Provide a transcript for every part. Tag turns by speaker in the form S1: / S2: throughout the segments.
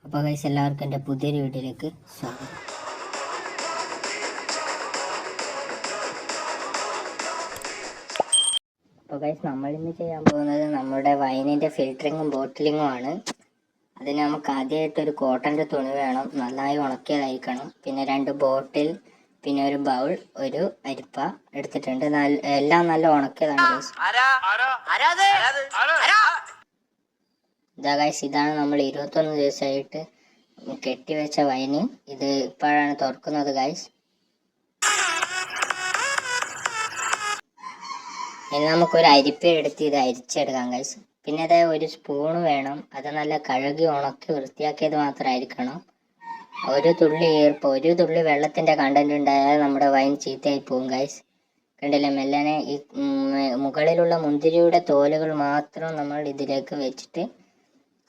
S1: അപ്പോൾ ഗൈസ് എല്ലാവർക്കും എൻ്റെ പുതിയൊരു വീഡിയോയിലേക്ക് സ്വാഗതം. അപ്പോൾ ഗൈസ് നമ്മളിന്ന് ചെയ്യാൻ പോകുന്നത് നമ്മുടെ വൈനിൻ്റെ ഫിൽറ്ററിങ്ങും ബോട്ടിലിങ്ങും ആണ്. അതിന് നമുക്ക് ആദ്യമായിട്ടൊരു കോട്ടൻ്റെ തുണി വേണം, നന്നായി ഉണക്കിയതായിരിക്കണം. പിന്നെ 2 ബോട്ടിൽ, പിന്നെ ഒരു ബൗൾ, ഒരു അരിപ്പ എടുത്തിട്ടുണ്ട്. എല്ലാം നല്ല ഉണക്കിയതാണ് ഗൈസ്. ഇതാ ഗൈസ്, ഇതാണ് നമ്മൾ 21 ദിവസമായിട്ട് കെട്ടിവെച്ച വൈന്. ഇത് ഇപ്പോഴാണ് തുറക്കുന്നത് ഗൈസ്. ഇനി നമുക്കൊരു അരിപ്പ എടുത്ത് ഇത് അരിച്ചെടുക്കാം ഗൈസ്. പിന്നെ അതായത് ഒരു സ്പൂണ് വേണം, അത് നല്ല കഴുകി ഉണക്കി വൃത്തിയാക്കിയത് മാത്രമായിരിക്കണം. ഒരു തുള്ളി ഈർപ്പം, ഒരു തുള്ളി വെള്ളത്തിന്റെ കണ്ടന്റ് ഉണ്ടായാൽ നമ്മുടെ വൈൻ ചീത്തയായി പോകും ഗൈസ്. കണ്ടില്ലേ, മെല്ലനെ ഈ മുകളിലുള്ള മുന്തിരിയുടെ തോലുകൾ മാത്രം നമ്മൾ ഇതിലേക്ക് വെച്ചിട്ട്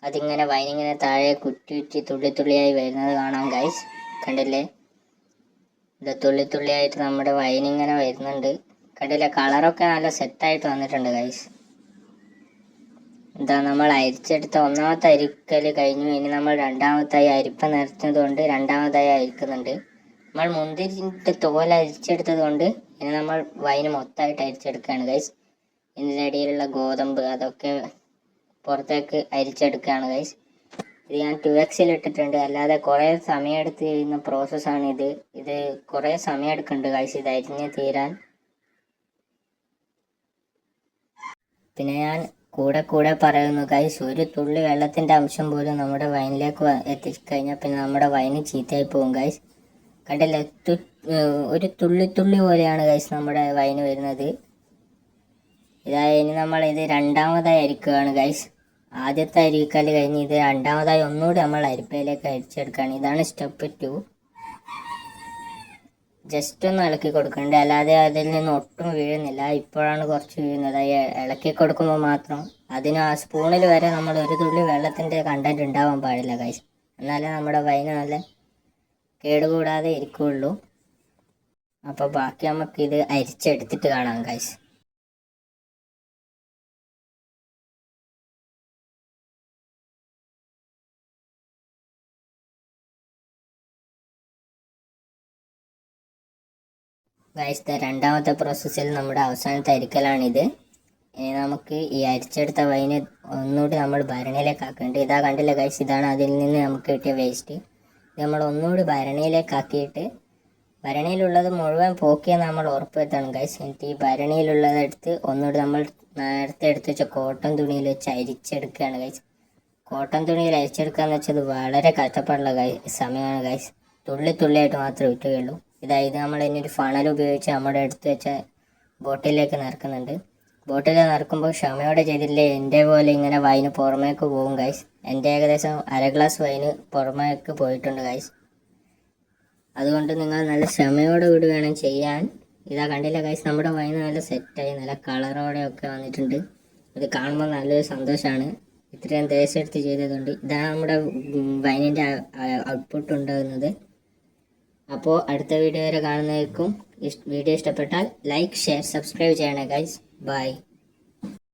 S1: അതിങ്ങനെ വൈനിങ്ങനെ താഴെ കുറ്റി തുള്ളി തുള്ളിയായി വരുന്നത് കാണാം ഗൈസ്. കണ്ടില്ലേ, ഇത് തുള്ളി തുള്ളിയായിട്ട് നമ്മുടെ വൈനിങ്ങനെ വരുന്നുണ്ട്. കണ്ടില്ലേ, കളറൊക്കെ നല്ല സെറ്റായിട്ട് വന്നിട്ടുണ്ട് ഗൈസ്. എന്താ, നമ്മൾ അരിച്ചെടുത്ത ഒന്നാമത്തെ അരിക്കൽ കഴിഞ്ഞു. ഇനി നമ്മൾ രണ്ടാമത്തായി അരിപ്പ നിറച്ചത് കൊണ്ട് രണ്ടാമതായി അരിക്കുന്നുണ്ട്. നമ്മൾ മുന്തിരിൻ്റെ തോൽ അരിച്ചെടുത്തത് കൊണ്ട് ഇനി നമ്മൾ വൈന് മൊത്തമായിട്ട് അരിച്ചെടുക്കുകയാണ് ഗൈസ്. ഇതിൻ്റെ ഇടയിലുള്ള ഗോതമ്പ് അതൊക്കെ പുറത്തേക്ക് അരിച്ചെടുക്കുകയാണ് ഗൈസ്. ഇത് ഞാൻ 2x ഇട്ടിട്ടുണ്ട്. അല്ലാതെ കുറേ സമയമെടുത്ത് ചെയ്യുന്ന പ്രോസസ്സാണ് ഇത്. ഇത് കുറേ സമയം എടുക്കുന്നുണ്ട് ഗൈസ് ഇത് അരിഞ്ഞ് തീരാൻ. പിന്നെ ഞാൻ കൂടെ പറയുന്നു ഗൈസ്, ഒരു തുള്ളി വെള്ളത്തിൻ്റെ അംശം പോലും നമ്മുടെ വൈനിലേക്ക് എത്തിക്കഴിഞ്ഞാൽ പിന്നെ നമ്മുടെ വൈന് ചീത്തയായി പോകും ഗൈസ്. കണ്ടില്ലേ, ഒരു തുള്ളി പോലെയാണ് ഗൈസ് നമ്മുടെ വൈന് വരുന്നത്. ഇനി നമ്മൾ ഇത് രണ്ടാമതായി അരിക്കുകയാണ് ഗൈസ്. ആദ്യത്തെ അരിക്കൽ കഴിഞ്ഞ് ഇത് രണ്ടാമതായി ഒന്നുകൂടി നമ്മൾ അരിപ്പയിലേക്ക് അരിച്ചെടുക്കുകയാണ്. ഇതാണ് സ്റ്റെപ്പ് 2. ജസ്റ്റ് ഒന്ന് ഇളക്കി കൊടുക്കണ്ടേ, അല്ലാതെ അതിൽ നിന്ന് ഒട്ടും വീഴുന്നില്ല. ഇപ്പോഴാണ് കുറച്ച് വീഴുന്നത്. ഇളക്കി കൊടുക്കുമ്പോൾ മാത്രം അതിന് ആ സ്പൂണിൽ വരെ നമ്മൾ ഒരു തുള്ളി വെള്ളത്തിൻ്റെ കണ്ടന്റ് ഉണ്ടാവാൻ പാടില്ല ഗൈസ്. എന്നാലേ നമ്മുടെ വൈന് നല്ല കേടുകൂടാതെ ഇരിക്കുകയുള്ളൂ. അപ്പോൾ ബാക്കി നമുക്കിത് അരിച്ചെടുത്തിട്ട് കാണാം ഗൈസ്. ഗൈസ്, രണ്ടാമത്തെ പ്രോസസ്സിൽ നമ്മുടെ അവസാനത്തെ അരിക്കലാണിത്. ഇനി നമുക്ക് ഈ അരിച്ചെടുത്ത വൈന് ഒന്നുകൂടി നമ്മൾ ഭരണിയിലേക്ക് ആക്കേണ്ടത്. ഇതാ കണ്ടില്ല ഗൈസ്, ഇതാണ് അതിൽ നിന്ന് നമുക്ക് കിട്ടിയ വേസ്റ്റ്. ഇത് നമ്മൾ ഒന്നുകൂടി ഭരണിയിലേക്ക് ആക്കിയിട്ട് ഭരണിയിലുള്ളത് മുഴുവൻ പോക്കിയെന്ന് നമ്മൾ ഉറപ്പുവരുത്തണം ഗൈസ്. എന്നിട്ട് ഈ ഭരണിയിലുള്ളതെടുത്ത് ഒന്നുകൂടി നമ്മൾ നേരത്തെ എടുത്ത് വെച്ച കോട്ടൺ തുണിയിൽ വെച്ച് അരിച്ചെടുക്കുകയാണ് ഗൈസ്. കോട്ടൺ തുണിയിൽ അരിച്ചെടുക്കുകയെന്ന് വെച്ചത് വളരെ കഷ്ടപ്പാടുള്ള സമയമാണ് ഗൈസ്. തുള്ളിയായിട്ട് മാത്രമേ വിട്ടുകയുള്ളൂ. ഇത് നമ്മൾ ഇനി ഒരു ഫണൽ ഉപയോഗിച്ച് നമ്മുടെ എടുത്ത് വെച്ച ബോട്ടിലേക്ക് നിറക്കുന്നുണ്ട്. ബോട്ടിൽ നിറക്കുമ്പോൾ ക്ഷമയോടെ ചെയ്തില്ലേ എൻ്റെ പോലെ ഇങ്ങനെ വൈന് പുറമേക്ക് പോകും ഗൈസ്. എൻ്റെ ഏകദേശം 1/2 ഗ്ലാസ് വൈന് പുറമേക്ക് പോയിട്ടുണ്ട് ഗൈസ്. അതുകൊണ്ട് നിങ്ങൾ നല്ല ക്ഷമയോടെ കൂടി വേണം ചെയ്യാൻ. ഇതാ കണ്ടില്ല ഗൈസ്, നമ്മുടെ വൈന് നല്ല സെറ്റായി നല്ല കളറോടെ ഒക്കെ വന്നിട്ടുണ്ട്. ഇത് കാണുമ്പോൾ നല്ലൊരു സന്തോഷമാണ്. ഇത്രയും ദേശമെടുത്ത് ചെയ്തതുകൊണ്ട് ഇതാണ് നമ്മുടെ വൈനിൻ്റെ ഔട്ട്പുട്ട് ഉണ്ടാകുന്നത്. അപ്പോൾ അടുത്ത വീഡിയോ വരെ കാണുന്നവർക്കും വീഡിയോ ഇഷ്ടപ്പെട്ടാൽ ലൈക്ക്, ഷെയർ, സബ്സ്ക്രൈബ് ചെയ്യണേ ഗൈസ്. ബൈ.